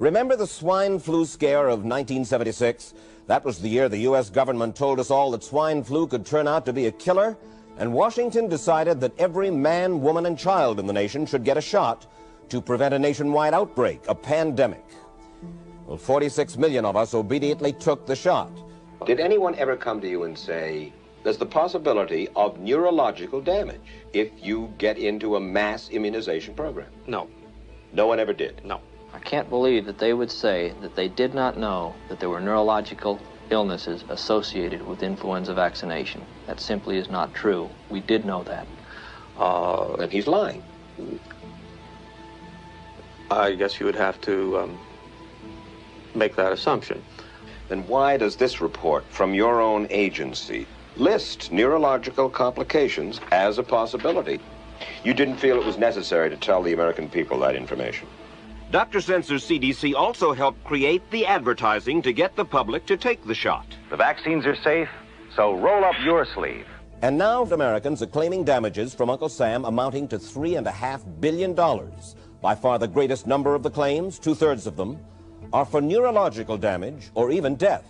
Remember the swine flu scare of 1976? That was the year the U.S. government told us all that swine flu could turn out to be a killer, and Washington decided that every man, woman, and child in the nation should get a shot to prevent a nationwide outbreak, a pandemic. Well, 46 million of us obediently took the shot. Did anyone ever come to you and say, there's the possibility of neurological damage if you get into a mass immunization program? No. No one ever did? No. I can't believe that they would say that they did not know that there were neurological illnesses associated with influenza vaccination. That simply is not true. We did know that. Then he's lying. I guess you would have to make that assumption. Then why does this report from your own agency list neurological complications as a possibility? You didn't feel it was necessary to tell the American people that information. Dr. Sensor's CDC also helped create the advertising to get the public to take the shot. The vaccines are safe, so roll up your sleeve. And now Americans are claiming damages from Uncle Sam amounting to $3.5 billion. By far the greatest number of the claims, 2/3 of them, are for neurological damage or even death.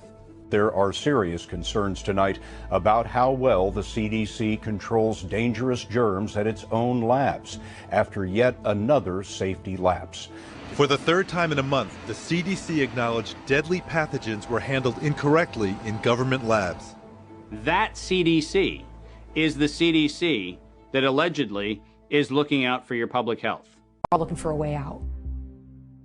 There are serious concerns tonight about how well the CDC controls dangerous germs at its own labs after yet another safety lapse. For the third time in a month, the CDC acknowledged deadly pathogens were handled incorrectly in government labs. That CDC is the CDC that allegedly is looking out for your public health. We're looking for a way out.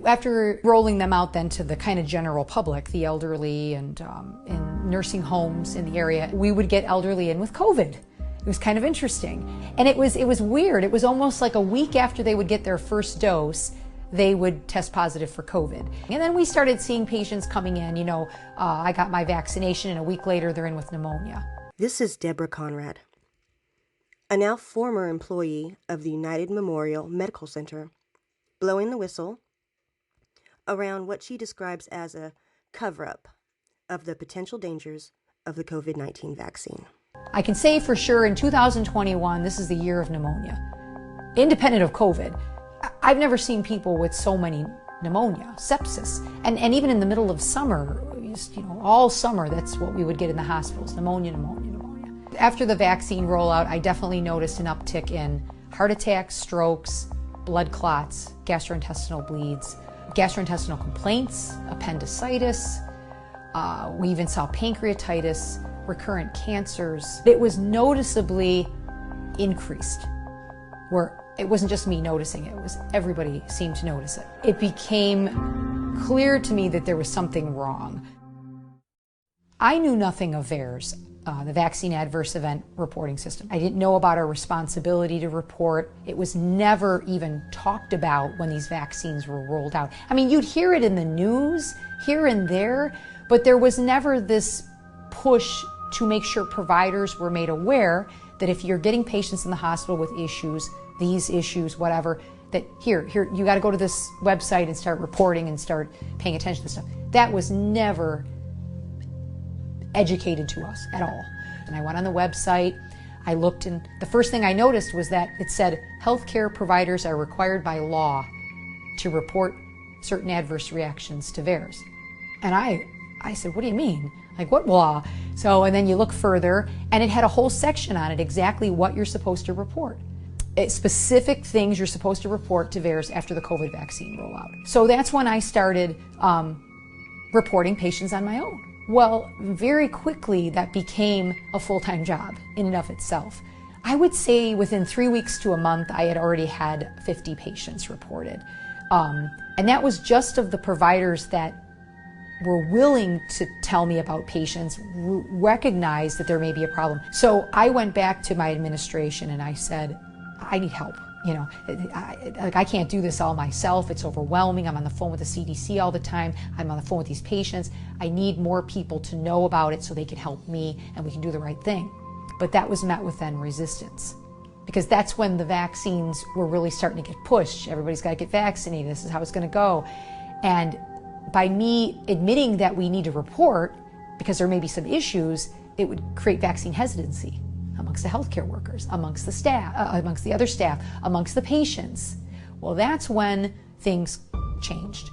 After rolling them out then to the kind of general public, the elderly and in nursing homes in the area, we would get elderly in with COVID. It was kind of interesting. And it was weird. It was almost like a week after they would get their first dose, they would test positive for COVID. And then we started seeing patients coming in, you know, I got my vaccination and a week later they're in with pneumonia. This is Deborah Conrad, a now former employee of the United Memorial Medical Center, blowing the whistle around what she describes as a cover-up of the potential dangers of the COVID-19 vaccine. I can say for sure in 2021, this is the year of pneumonia. Independent of COVID, I've never seen people with so many pneumonia, sepsis, and even in the middle of summer, you know, all summer, that's what we would get in the hospitals, pneumonia, pneumonia, pneumonia. After the vaccine rollout, I definitely noticed an uptick in heart attacks, strokes, blood clots, gastrointestinal bleeds, gastrointestinal complaints, appendicitis. We even saw pancreatitis, recurrent cancers. It was noticeably increased, where it wasn't just me noticing it, everybody seemed to notice it. It became clear to me that there was something wrong. I knew nothing of VAERS, the Vaccine Adverse Event Reporting System. I didn't know about our responsibility to report. It was never even talked about when these vaccines were rolled out. I mean, you'd hear it in the news here and there, but there was never this push to make sure providers were made aware that if you're getting patients in the hospital with issues, these issues, whatever, that here, you got to go to this website and start reporting and start paying attention to stuff. That was never educated to us at all. And I went on the website, I looked, and the first thing I noticed was that it said healthcare providers are required by law to report certain adverse reactions to VAERS. And I said, what do you mean? Like, what law? So, and then you look further, and it had a whole section on it, exactly what you're supposed to report. Specific things you're supposed to report to VAERS after the COVID vaccine rollout. So that's when I started reporting patients on my own. Well, very quickly that became a full-time job in and of itself. I would say within 3 weeks to a month, I had already had 50 patients reported. And that was just of the providers that were willing to tell me about patients, recognize that there may be a problem. So I went back to my administration and I said, I need help. You know, I can't do this all myself. It's overwhelming. I'm on the phone with the CDC all the time. I'm on the phone with these patients. I need more people to know about it so they can help me and we can do the right thing. But that was met with then resistance, because that's when the vaccines were really starting to get pushed. Everybody's got to get vaccinated. This is how it's going to go. And by me admitting that we need to report because there may be some issues, it would create vaccine hesitancy amongst the healthcare workers, amongst the staff, amongst the other staff, amongst the patients. Well, that's when things changed.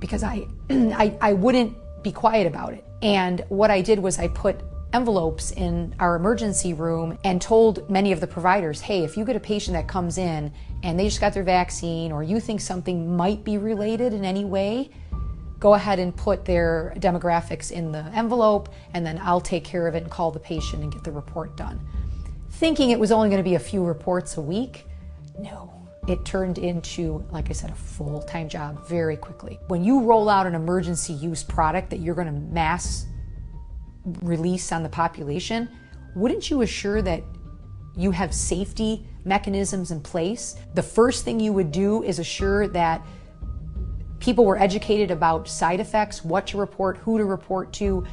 because I wouldn't be quiet about it. And what I did was I put envelopes in our emergency room and told many of the providers, hey, if you get a patient that comes in and they just got their vaccine, or you think something might be related in any way, go ahead and put their demographics in the envelope, and then I'll take care of it and call the patient and get the report done. Thinking it was only going to be a few reports a week, no. It turned into, like I said, a full-time job very quickly. When you roll out an emergency use product that you're going to mass release on the population, wouldn't you assure that you have safety mechanisms in place? The first thing you would do is assure that people were educated about side effects, what to report, who to report to,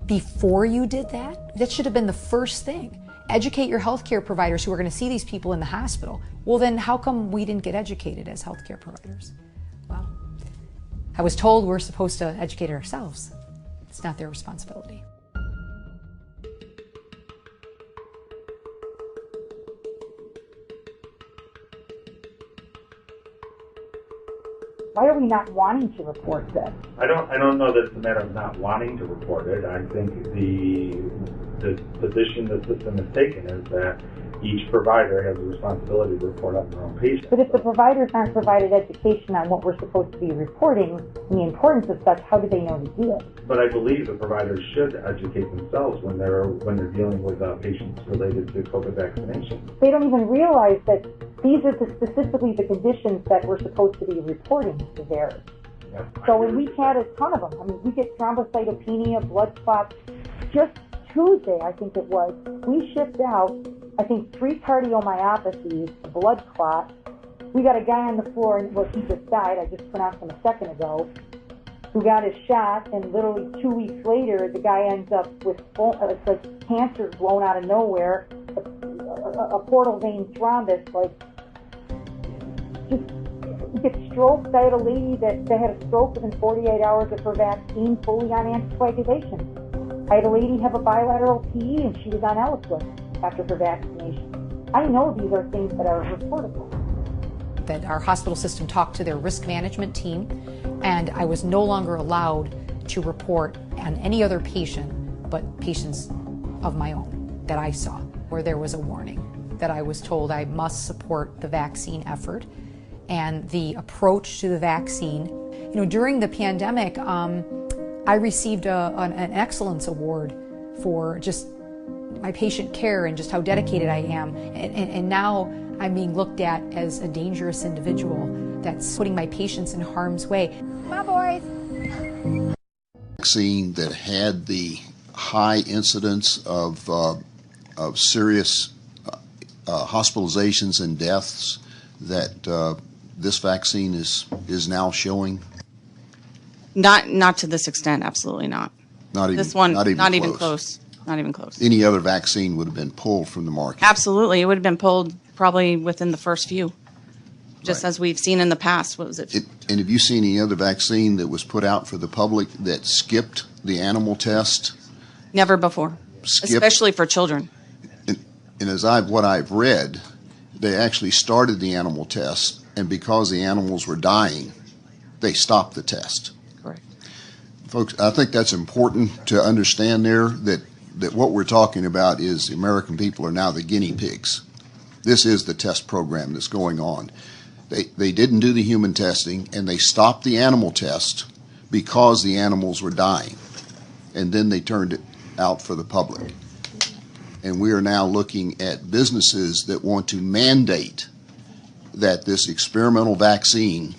before you did that. That should have been the first thing. Educate your healthcare providers who are going to see these people in the hospital. Well, then how come we didn't get educated as healthcare providers? Well, I was told we're supposed to educate ourselves. It's not their responsibility. Why are we not wanting to report this? I don't know that it's a matter of not wanting to report it. I think the position the system has taken is that each provider has a responsibility to report on their own patients. But if the providers aren't provided education on what we're supposed to be reporting and the importance of such, how do they know to do it? But I believe the providers should educate themselves when they're dealing with patients related to COVID vaccination. They don't even realize that these are specifically the conditions that we're supposed to be reporting to theirs. Yeah, so, and we've had a ton of them. I mean, we get thrombocytopenia, blood clots. Just Tuesday, I think it was, we shipped out, I think, 3 cardiomyopathies, a blood clot. We got a guy on the floor, and well, he just died, I just pronounced him a second ago, who got his shot, and literally 2 weeks later, the guy ends up with it's like cancer blown out of nowhere, a portal vein thrombus, like, just get strokes. I had a lady that had a stroke within 48 hours of her vaccine, fully on anticoagulation. I had a lady have a bilateral PE, and she was on Eliquis after her vaccination. I know these are things that are reportable. That our hospital system talked to their risk management team, and I was no longer allowed to report on any other patient but patients of my own that I saw, where there was a warning that I was told I must support the vaccine effort and the approach to the vaccine. You know, during the pandemic, I received an excellence award for just my patient care and just how dedicated I am. And now I'm being looked at as a dangerous individual that's putting my patients in harm's way. Come on, boys. Vaccine that had the high incidence of serious hospitalizations and deaths that this vaccine is now showing? Not to this extent, absolutely not. Not even, this one, not even close. Not even close. Any other vaccine would have been pulled from the market. Absolutely, it would have been pulled probably within the first few, just right. as we've seen in the past. What was it? And have you seen any other vaccine that was put out for the public that skipped the animal test? Never before, especially for children. And as what I've read, they actually started the animal test, and because the animals were dying, they stopped the test. Correct. Folks, I think that's important to understand there, that what we're talking about is the American people are now the guinea pigs. This is the test program that's going on. They didn't do the human testing, and they stopped the animal test because the animals were dying. And then they turned it out for the public. And we are now looking at businesses that want to mandate that this experimental vaccine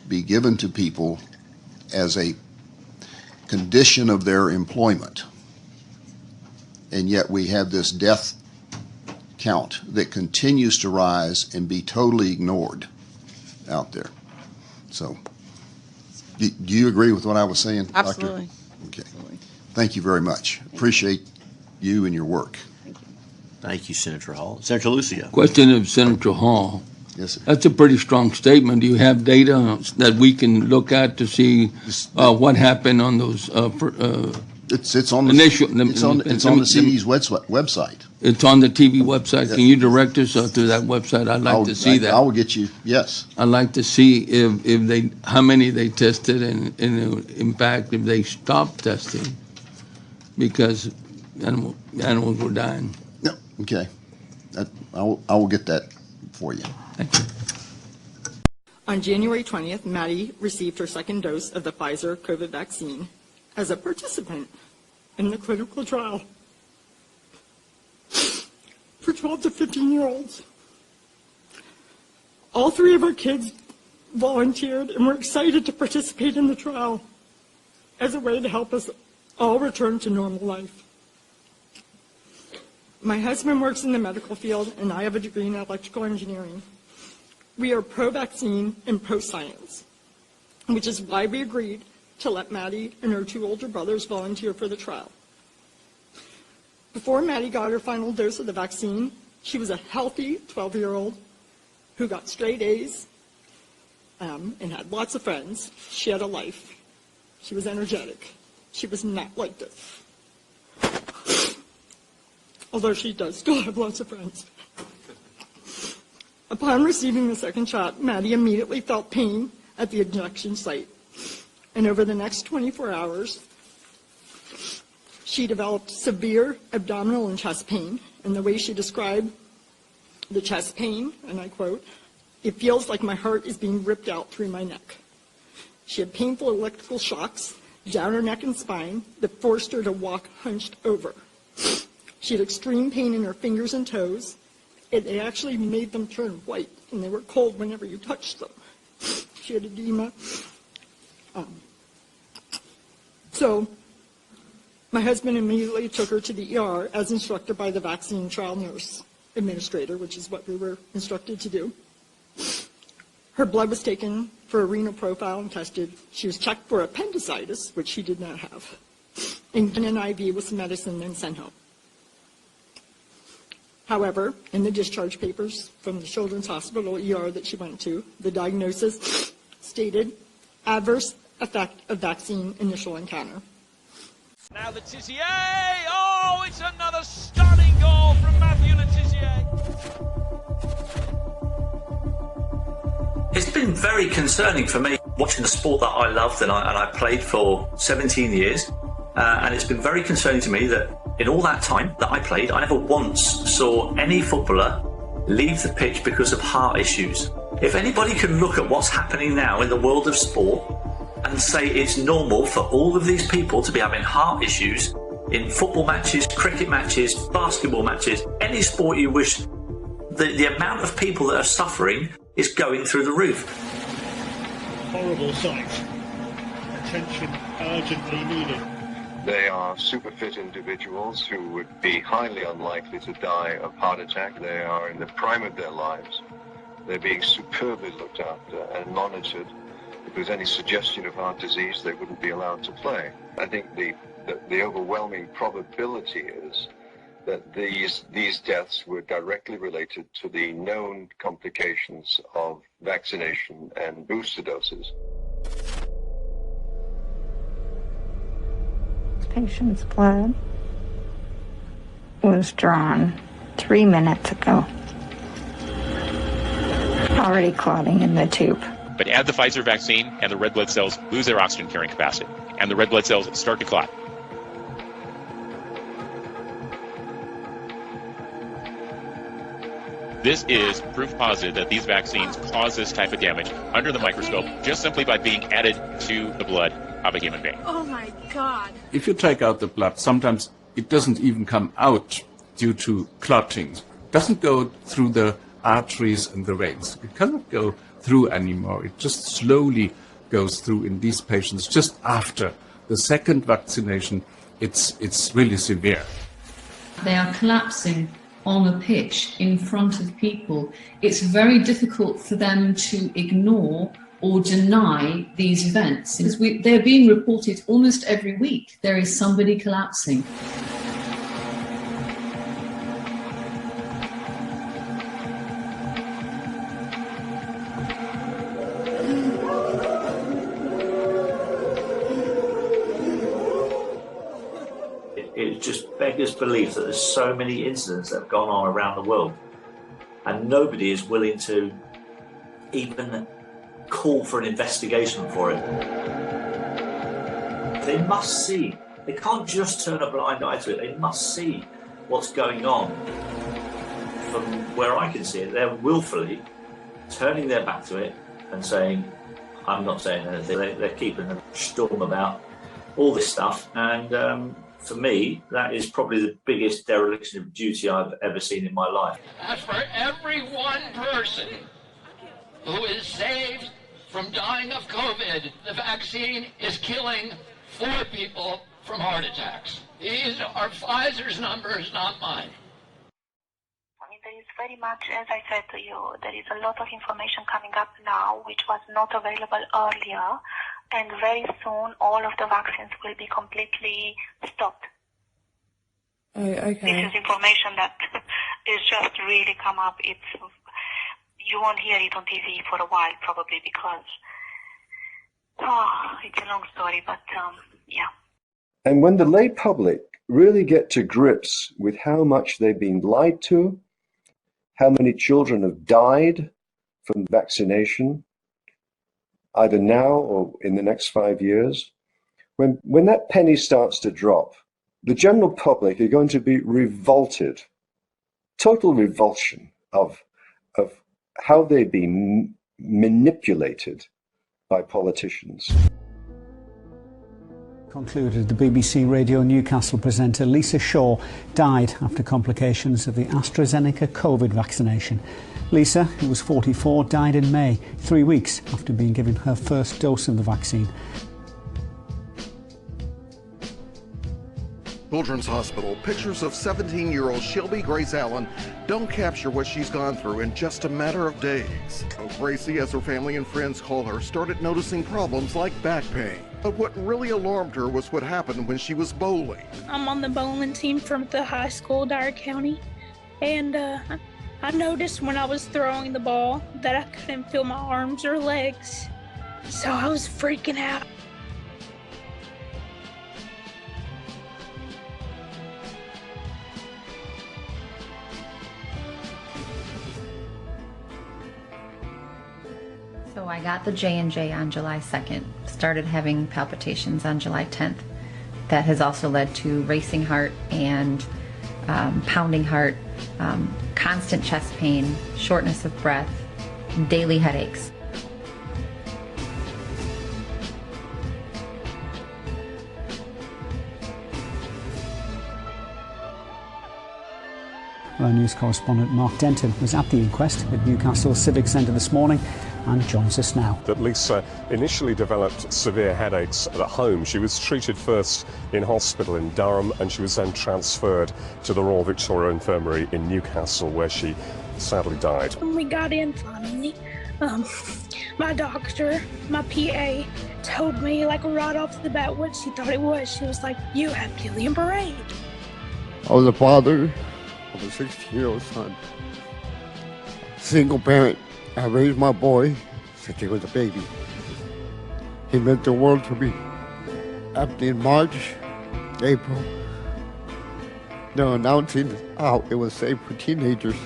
be given to people as a condition of their employment. And yet we have this death count that continues to rise and be totally ignored out there. So, do you agree with what I was saying, Absolutely. Doctor? Okay. Absolutely. Thank you very much. Appreciate you and your work. Thank you, Senator Hall. Senator Lucia. Question of Senator Hall. Yes, sir. That's a pretty strong statement. Do you have data that we can look at to see what happened on those It's on the CD's website. It's on the TV website. Can you direct us to that website? I'd like to see that. I will get you. Yes. I'd like to see if they how many they tested and in fact if they stopped testing because animals were dying. Yep. Okay. I will get that for you. Thank you. On January 20th, Maddie received her second dose of the Pfizer COVID vaccine as a participant in the clinical trial for 12 to 15-year-olds. All three of our kids volunteered and were excited to participate in the trial as a way to help us all return to normal life. My husband works in the medical field and I have a degree in electrical engineering. We are pro-vaccine and pro-science, which is why we agreed to let Maddie and her two older brothers volunteer for the trial. Before Maddie got her final dose of the vaccine, she was a healthy 12-year-old who got straight A's and had lots of friends. She had a life. She was energetic. She was not like this. Although she does still have lots of friends. Upon receiving the second shot, Maddie immediately felt pain at the injection site. And over the next 24 hours, she developed severe abdominal and chest pain. And the way she described the chest pain, and I quote, "It feels like my heart is being ripped out through my neck." She had painful electrical shocks down her neck and spine that forced her to walk hunched over. She had extreme pain in her fingers and toes. It actually made them turn white, and they were cold whenever you touched them. She had edema. So my husband immediately took her to the ER as instructed by the vaccine trial nurse administrator, which is what we were instructed to do. Her blood was taken for a renal profile and tested. She was checked for appendicitis, which she did not have, and given an IV with some medicine and sent home. However, in the discharge papers from the Children's Hospital ER that she went to, the diagnosis stated adverse effect of vaccine initial encounter. Now the Tissier! Oh, it's another stunning goal from Matthew Le Tissier. It's been very concerning for me watching the sport that I loved and I played for 17 years. And it's been very concerning to me that in all that time that I played, I never once saw any footballer leave the pitch because of heart issues. If anybody can look at what's happening now in the world of sport and say it's normal for all of these people to be having heart issues in football matches, cricket matches, basketball matches, any sport you wish, the amount of people that are suffering is going through the roof. Horrible sight. Attention urgently needed. They are super fit individuals who would be highly unlikely to die of heart attack. They are in the prime of their lives. They're being superbly looked after and monitored. If there's any suggestion of heart disease, they wouldn't be allowed to play. I think the overwhelming probability is that these deaths were directly related to the known complications of vaccination and booster doses. Patient's blood was drawn 3 minutes ago. Already clotting in the tube. But add the Pfizer vaccine and the red blood cells lose their oxygen carrying capacity and the red blood cells start to clot. This is proof positive that these vaccines cause this type of damage under the microscope just simply by being added to the blood of a human being. Oh my God. If you take out the blood, sometimes it doesn't even come out due to clotting. It doesn't go through the arteries and the veins. It cannot go through anymore. It just slowly goes through in these patients. Just after the second vaccination, it's really severe. They are collapsing on a pitch in front of people. It's very difficult for them to ignore or deny these events. They're being reported almost every week. There is somebody collapsing. it just beggars belief that there's so many incidents that have gone on around the world, and nobody is willing to even call for an investigation for it. They must see. They can't just turn a blind eye to it. They must see what's going on. From where I can see it, they're willfully turning their back to it and saying, I'm not saying anything. They're keeping a storm about all this stuff. And for me, that is probably the biggest dereliction of duty I've ever seen in my life. As for every one person who is saved from dying of COVID, the vaccine is killing 4 people from heart attacks. These are Pfizer's numbers, not mine. I mean, there is very much, as I said to you, there is a lot of information coming up now which was not available earlier, and very soon all of the vaccines will be completely stopped. Oh, okay. This is information that is just really come up. You won't hear it on TV for a while, probably, because it's a long story, but yeah. And when the lay public really get to grips with how much they've been lied to, how many children have died from vaccination, either now or in the next 5 years, when that penny starts to drop, the general public are going to be revolted, total revulsion of how they've been manipulated by politicians. Concluded, the BBC Radio Newcastle presenter Lisa Shaw died after complications of the AstraZeneca COVID vaccination. Lisa, who was 44, died in May, 3 weeks after being given her first dose of the vaccine. Children's Hospital, pictures of 17-year-old Shelby Grace Allen don't capture what she's gone through in just a matter of days. Gracie, as her family and friends call her, started noticing problems like back pain. But what really alarmed her was what happened when she was bowling. I'm on the bowling team from the high school, Dyer County, and I noticed when I was throwing the ball that I couldn't feel my arms or legs, so I was freaking out. So I got the J&J on July 2nd, started having palpitations on July 10th. That has also led to racing heart and pounding heart, constant chest pain, shortness of breath, daily headaches. Our news correspondent Mark Denton was at the inquest at Newcastle Civic Centre this morning and joins us now. That Lisa initially developed severe headaches at home. She was treated first in hospital in Durham and she was then transferred to the Royal Victoria Infirmary in Newcastle, where she sadly died. When we got in finally, my doctor, my PA, told me like right off the bat what she thought it was. She was like, "You have Guillain-Barré." I was a father of a 16-year-old son. Single parent. I raised my boy since he was a baby. He meant the world to me. After in March, April, they're announcing how it was safe for teenagers.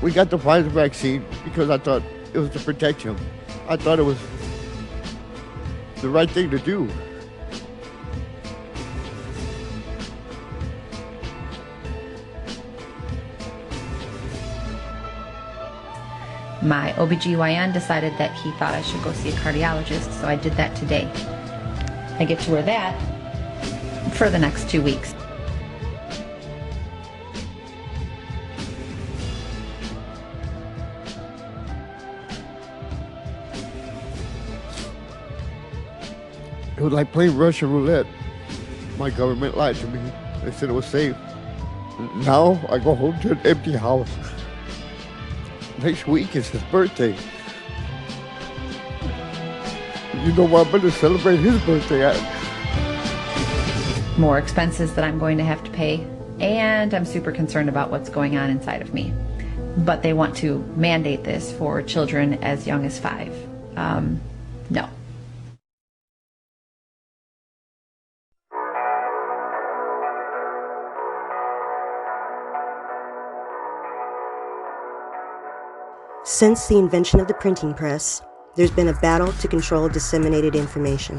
We got the Pfizer vaccine because I thought it was to protect him. I thought it was the right thing to do. My OBGYN decided that he thought I should go see a cardiologist, so I did that today. I get to wear that for the next 2 weeks. It was like playing Russian roulette. My government lied to me. They said it was safe. Now I go home to an empty house. Next week is his birthday. You know what I'm going to celebrate his birthday at? More expenses that I'm going to have to pay, and I'm super concerned about what's going on inside of me. But they want to mandate this for children as young as 5. No. Since the invention of the printing press, there's been a battle to control disseminated information.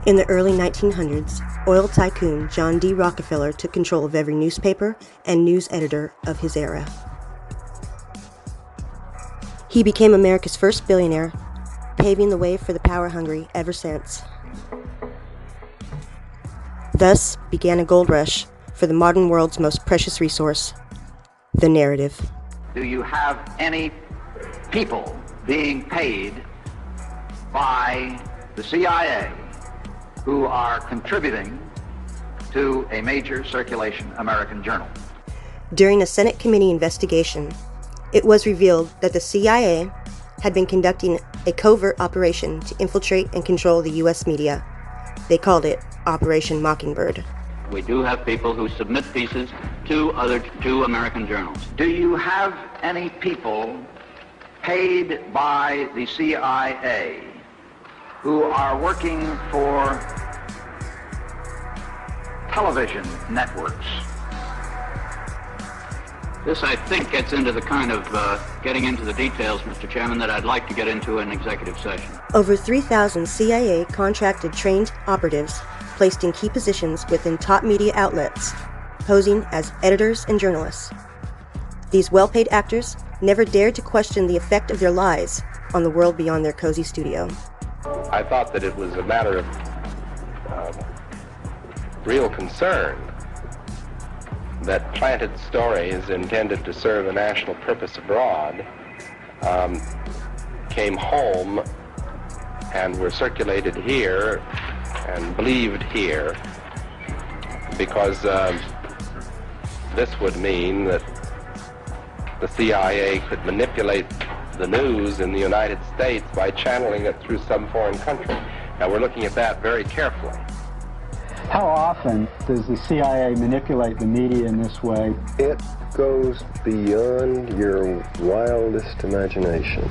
In the early 1900s, oil tycoon John D. Rockefeller took control of every newspaper and news editor of his era. He became America's first billionaire, paving the way for the power-hungry ever since. Thus began a gold rush for the modern world's most precious resource, the narrative. Do you have any people being paid by the CIA who are contributing to a major circulation American journal? During a Senate committee investigation, it was revealed that the CIA had been conducting a covert operation to infiltrate and control the U.S. media. They called it Operation Mockingbird. We do have people who submit pieces to American journals. Do you have any people paid by the CIA who are working for television networks? This, I think, gets into the kind of getting into the details, Mr. Chairman, that I'd like to get into in executive session. Over 3,000 CIA contracted trained operatives placed in key positions within top media outlets, posing as editors and journalists. These well-paid actors never dared to question the effect of their lies on the world beyond their cozy studio. I thought that it was a matter of real concern that planted stories intended to serve a national purpose abroad came home and were circulated here and believed here, because this would mean that the CIA could manipulate the news in the United States by channeling it through some foreign country. Now we're looking at that very carefully. How often does the CIA manipulate the media in this way? It goes beyond your wildest imagination.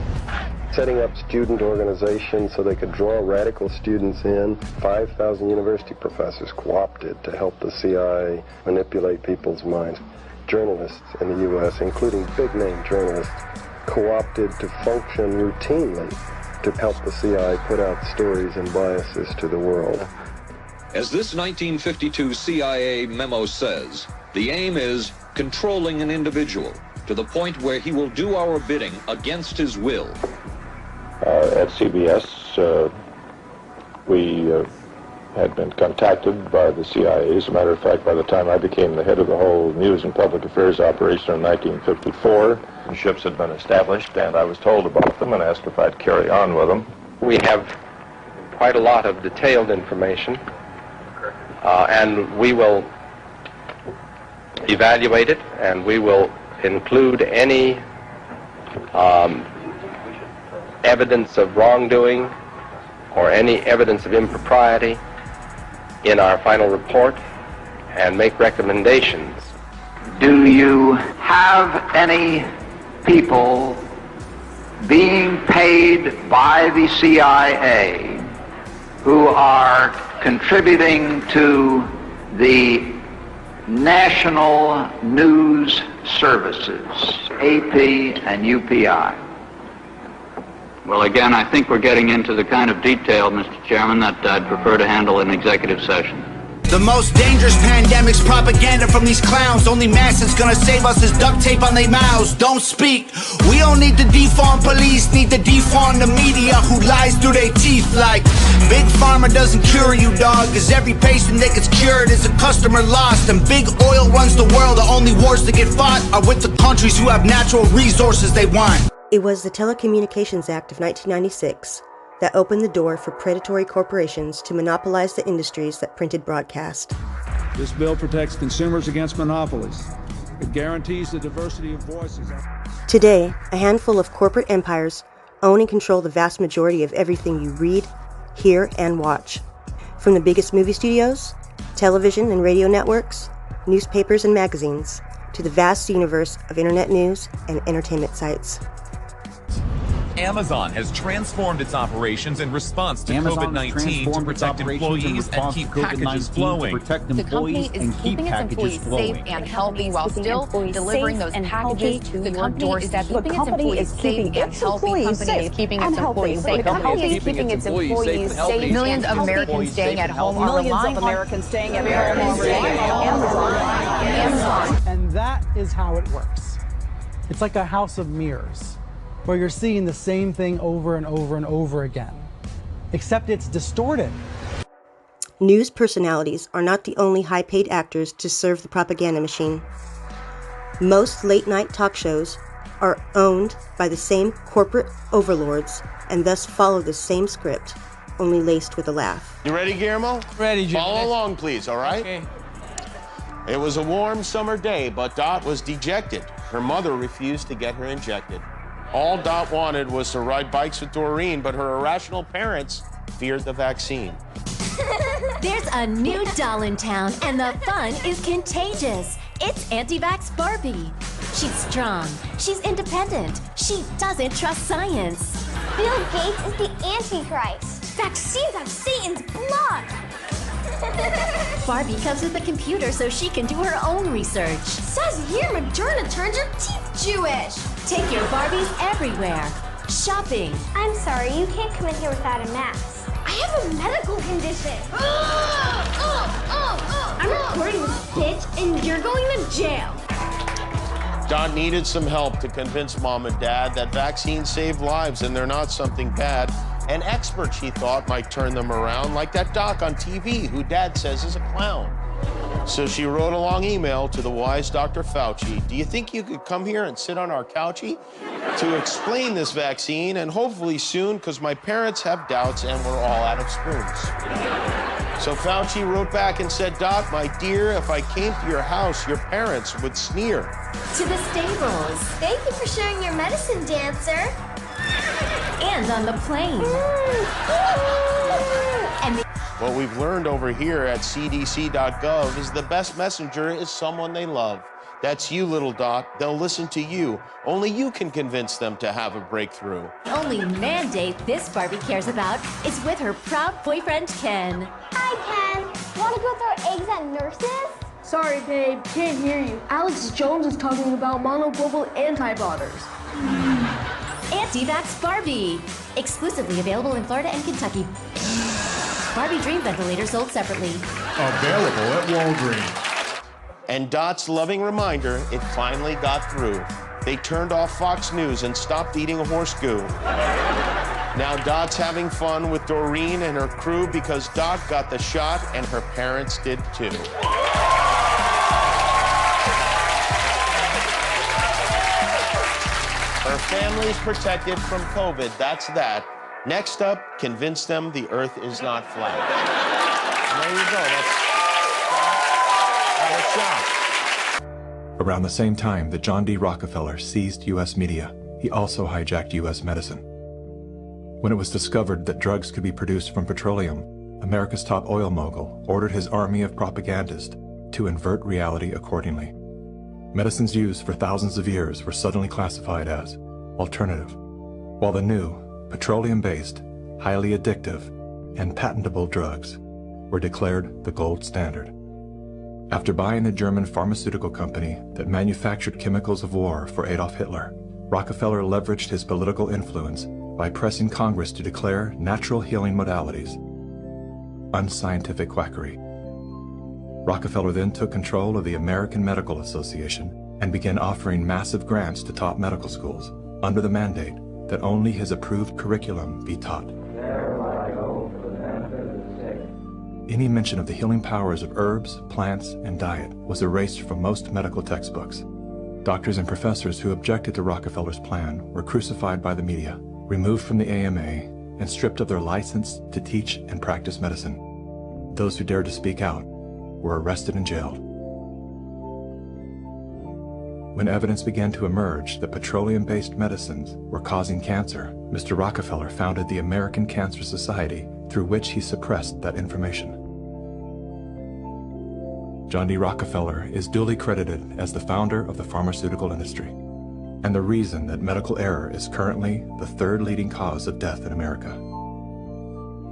Setting up student organizations so they could draw radical students in. 5,000 university professors co-opted to help the CIA manipulate people's minds. Journalists in the U.S., including big-name journalists, co-opted to function routinely to help the CIA put out stories and biases to the world. As this 1952 CIA memo says, the aim is controlling an individual to the point where he will do our bidding against his will. At CBS, we had been contacted by the CIA. As a matter of fact, by the time I became the head of the whole news and public affairs operation in 1954, ships had been established, and I was told about them and asked if I'd carry on with them. We have quite a lot of detailed information, and we will evaluate it, and we will include any evidence of wrongdoing or any evidence of impropriety in our final report and make recommendations. Do you have any people being paid by the CIA who are contributing to the national news services, AP and UPI? Well, again, I think we're getting into the kind of detail, Mr. Chairman, that I'd prefer to handle in executive session. The most dangerous pandemic's propaganda from these clowns. Only mask that's gonna save us is duct tape on their mouths. Don't speak. We don't need to defund police, need to defund the media who lies through their teeth like Big Pharma doesn't cure you, dog, cause every patient that gets cured is a customer lost. And big oil runs the world. The only wars that get fought are with the countries who have natural resources they want. It was the Telecommunications Act of 1996 that opened the door for predatory corporations to monopolize the industries that printed broadcast. This bill protects consumers against monopolies. It guarantees the diversity of voices. Today, a handful of corporate empires own and control the vast majority of everything you read, hear, and watch. From the biggest movie studios, television and radio networks, newspapers and magazines, to the vast universe of internet news and entertainment sites. Amazon has transformed its operations in response to COVID-19 to protect employees and keep packages flowing. The company is keeping its employees safe and healthy while still delivering those packages to your doorstep. The company is keeping its employees safe. Keeping its employees safe. The company is keeping its employees safe. Millions of Americans staying at home are relying on Americans staying at Amazon. And that is how it works. It's like a house of mirrors, where you're seeing the same thing over and over and over again, except it's distorted. News personalities are not the only high-paid actors to serve the propaganda machine. Most late-night talk shows are owned by the same corporate overlords and thus follow the same script, only laced with a laugh. You ready, Guillermo? Ready, Jim. Follow along, please, all right? Okay. It was a warm summer day, but Dot was dejected. Her mother refused to get her injected. All Dot wanted was to ride bikes with Doreen, but her irrational parents feared the vaccine. There's a new doll in town, and the fun is contagious. It's anti-vax Barbie. She's strong. She's independent. She doesn't trust science. Bill Gates is the Antichrist. Vaccines have Satan's blood. Barbie comes with a computer so she can do her own research. Says here Moderna turns your teeth Jewish. Take your Barbies everywhere. Shopping. I'm sorry, you can't come in here without a mask. I have a medical condition. I'm recording this bitch, and you're going to jail. Dot needed some help to convince Mom and Dad that vaccines save lives and they're not something bad. An expert, she thought, might turn them around, like that doc on TV who Dad says is a clown. So she wrote a long email to the wise Dr. Fauci. Do you think you could come here and sit on our couchy to explain this vaccine, and hopefully soon, because my parents have doubts and we're all out of spoons. So Fauci wrote back and said, Dot, my dear, if I came to your house, your parents would sneer. To the stables. Thank you for sharing your medicine, Dancer. And on the plane. And what we've learned over here at cdc.gov is the best messenger is someone they love. That's you, little Dot. They'll listen to you. Only you can convince them to have a breakthrough. The only mandate this Barbie cares about is with her proud boyfriend, Ken. Hi, Ken. Want to go throw eggs at nurses? Sorry, babe. Can't hear you. Alex Jones is talking about monoglobal antibodies. Anti-Vax Barbie. Exclusively available in Florida and Kentucky. Barbie Dream Ventilator sold separately. Available at Walgreens. And Dot's loving reminder, it finally got through. They turned off Fox News and stopped eating horse goo. Now Dot's having fun with Doreen and her crew because Dot got the shot and her parents did too. Her family's protected from COVID, that's that. Next up, convince them the earth is not flat. And there you go, that's a shot. Around the same time that John D. Rockefeller seized U.S. media, he also hijacked U.S. medicine. When it was discovered that drugs could be produced from petroleum, America's top oil mogul ordered his army of propagandists to invert reality accordingly. Medicines used for thousands of years were suddenly classified as alternative, while the new, petroleum-based, highly addictive, and patentable drugs were declared the gold standard. After buying a German pharmaceutical company that manufactured chemicals of war for Adolf Hitler, Rockefeller leveraged his political influence by pressing Congress to declare natural healing modalities unscientific quackery. Rockefeller then took control of the American Medical Association and began offering massive grants to top medical schools under the mandate that only his approved curriculum be taught. Any mention of the healing powers of herbs, plants, and diet was erased from most medical textbooks. Doctors and professors who objected to Rockefeller's plan were crucified by the media, removed from the AMA, and stripped of their license to teach and practice medicine. Those who dared to speak out were arrested and jailed. When evidence began to emerge that petroleum-based medicines were causing cancer, Mr. Rockefeller founded the American Cancer Society, through which he suppressed that information. John D. Rockefeller is duly credited as the founder of the pharmaceutical industry. and the reason that medical error is currently the third leading cause of death in America.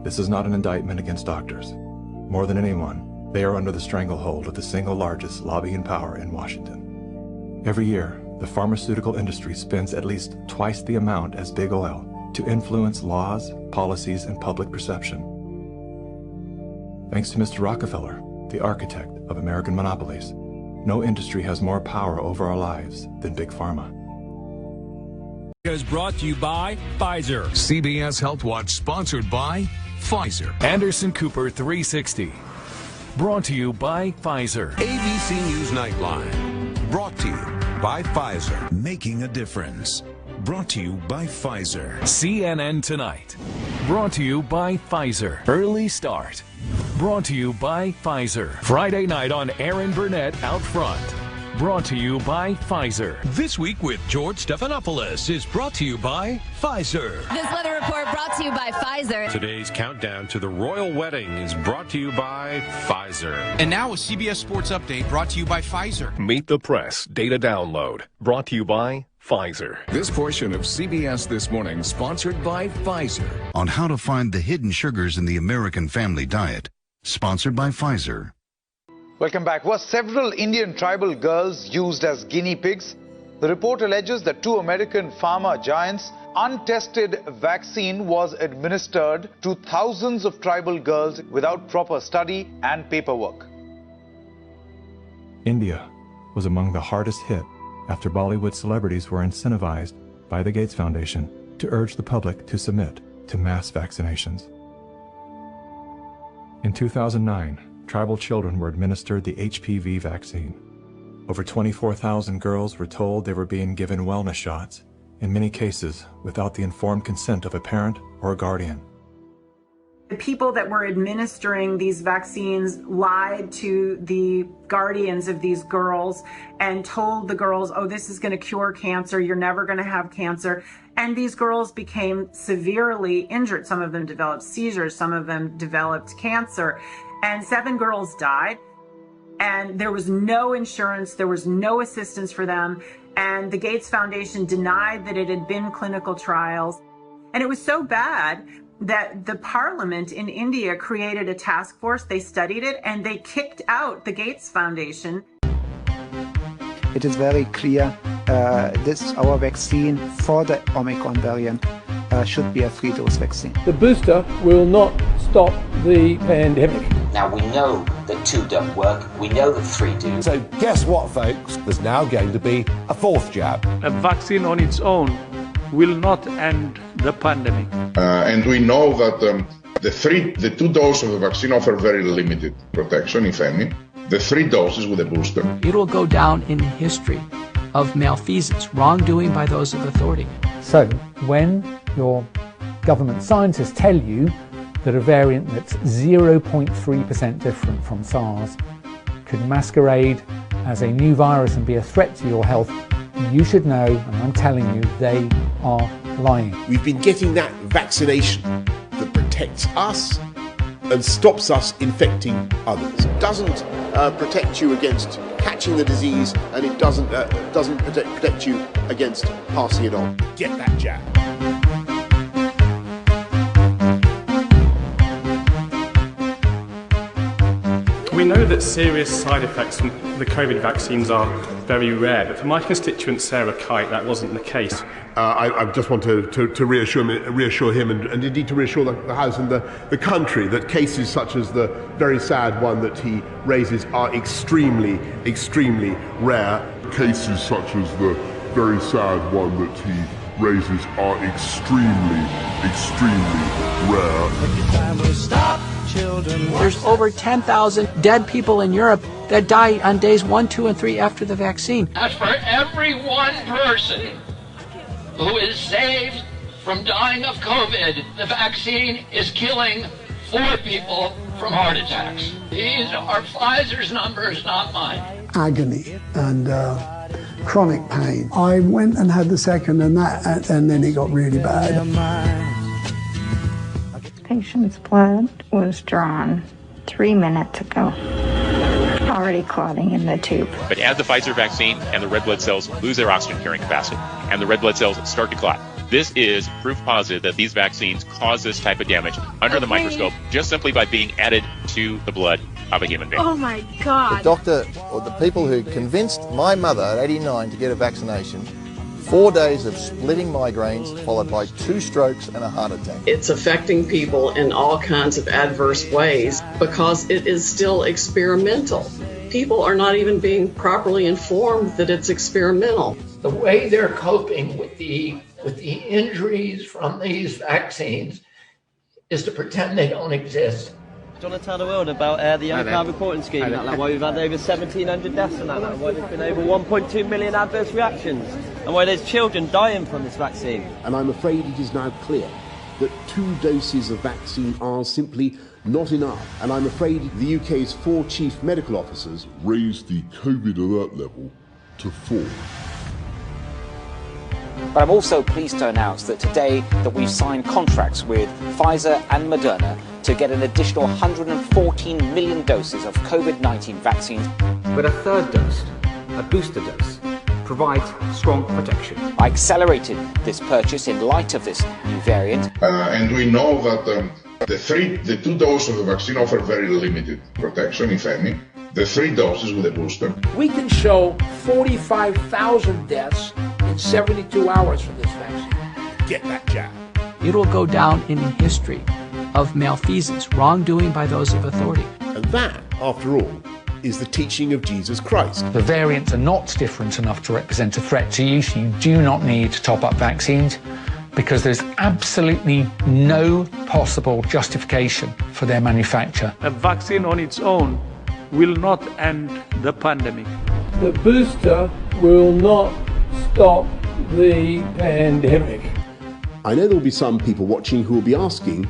This is not an indictment against doctors. More than anyone, they are under the stranglehold of the single largest lobbying power in Washington. Every year, the pharmaceutical industry spends at least twice the amount as big oil to influence laws, policies, and public perception. Thanks to Mr. Rockefeller, the architect of American monopolies, no industry has more power over our lives than Big Pharma. Is brought to you by Pfizer. CBS Health Watch sponsored by Pfizer. Anderson Cooper 360. Brought to you by Pfizer. ABC News Nightline. Brought to you by Pfizer. Making a difference. Brought to you by Pfizer. CNN Tonight. Brought to you by Pfizer. Early Start. Brought to you by Pfizer. Friday night on Aaron Burnett Out Front. Brought to you by Pfizer. This Week with George Stephanopoulos is brought to you by Pfizer. This weather report brought to you by Pfizer. Today's countdown to the royal wedding is brought to you by Pfizer. And now a CBS Sports Update brought to you by Pfizer. Meet the Press Data Download brought to you by Pfizer. This portion of CBS This Morning sponsored by Pfizer. On how to find the hidden sugars in the American family diet. Sponsored by Pfizer. Welcome back. Were several Indian tribal girls used as guinea pigs? The report alleges that 2 American pharma giants' untested vaccine was administered to thousands of tribal girls without proper study and paperwork. India was among the hardest hit after Bollywood celebrities were incentivized by the Gates Foundation to urge the public to submit to mass vaccinations. In 2009, tribal children were administered the HPV vaccine. Over 24,000 girls were told they were being given wellness shots, in many cases without the informed consent of a parent or a guardian. The people that were administering these vaccines lied to the guardians of these girls and told the girls, oh, this is going to cure cancer, you're never going to have cancer. And these girls became severely injured. Some of them developed seizures, some of them developed cancer. And 7 girls died, and there was no insurance, there was no assistance for them, and the Gates Foundation denied that it had been clinical trials. And it was so bad that the parliament in India created a task force, they studied it, and they kicked out the Gates Foundation. It is very clear our vaccine for the Omicron variant should be a 3-dose vaccine. The booster will not stop the pandemic. Now we know that 2 don't work, we know that 3 do. So guess what, folks? There's now going to be a 4th jab. A vaccine on its own will not end the pandemic. And we know that the 2 doses of the vaccine offer very limited protection, if any. The 3 doses with a booster. It will go down in history of malfeasance, wrongdoing by those of authority. So when your government scientists tell you that a variant that's 0.3% different from SARS could masquerade as a new virus and be a threat to your health, you should know, and I'm telling you, they are lying. We've been getting that vaccination that protects us and stops us infecting others. It doesn't protect you against catching the disease, and it doesn't protect you against passing it on. Get that jab. We know that serious side effects from the COVID vaccines are very rare, but for my constituent Sarah Kite, that wasn't the case. I just want to reassure him and indeed to reassure the House and the country that cases such as the very sad one that he raises are extremely, extremely rare. Cases such as the very sad one that he raises are extremely, extremely rare. There's over 10,000 dead people in Europe that die on days 1, 2, and 3 after the vaccine. As for every one person who is saved from dying of COVID, the vaccine is killing 4 people from heart attacks. These are Pfizer's numbers, not mine. Agony and chronic pain. I went and had the second and then it got really bad. Patient's blood was drawn 3 minutes ago. already clotting in the tube. But add the Pfizer vaccine and the red blood cells lose their oxygen carrying capacity and the red blood cells start to clot. This is proof positive that these vaccines cause this type of damage under the microscope just simply by being added to the blood of a human being. Oh my God. The doctor or the people who convinced my mother at 89 to get a vaccination, 4 days of splitting migraines followed by 2 strokes and a heart attack. It's affecting people in all kinds of adverse ways because it is still experimental. People are not even being properly informed that it's experimental. The way they're coping with the injuries from these vaccines is to pretend they don't exist. Do you want to tell the world about the young car reporting scheme? Why we've had over 1,700 deaths and that, why there's been over 1.2 million adverse reactions, and why there's children dying from this vaccine. And I'm afraid it is now clear that 2 doses of vaccine are simply not enough. And I'm afraid the UK's 4 chief medical officers raised the COVID alert level to 4. But I'm also pleased to announce that today that we've signed contracts with Pfizer and Moderna to get an additional 114 million doses of COVID-19 vaccines. But a third dose, a booster dose, provides strong protection. I accelerated this purchase in light of this new variant. And we know that the 2 doses of the vaccine offer very limited protection, if any. The 3 doses with a booster. We can show 45,000 deaths in 72 hours from this vaccine. Get that jab. It will go down in history of malfeasance, wrongdoing by those of authority. And that, after all, is the teaching of Jesus Christ. The variants are not different enough to represent a threat to you, so you do not need to top up vaccines, because there's absolutely no possible justification for their manufacture. A vaccine on its own will not end the pandemic. The booster will not stop the pandemic. I know there will be some people watching who will be asking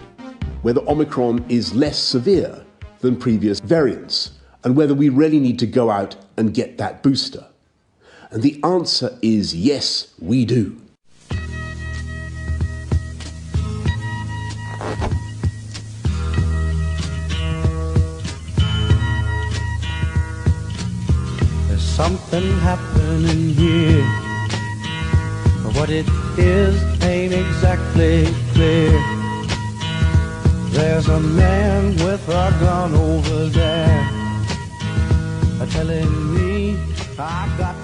whether Omicron is less severe than previous variants and whether we really need to go out and get that booster. And the answer is yes, we do. There's something happening here, but what it is ain't exactly clear. There's a man with a gun over there telling me I got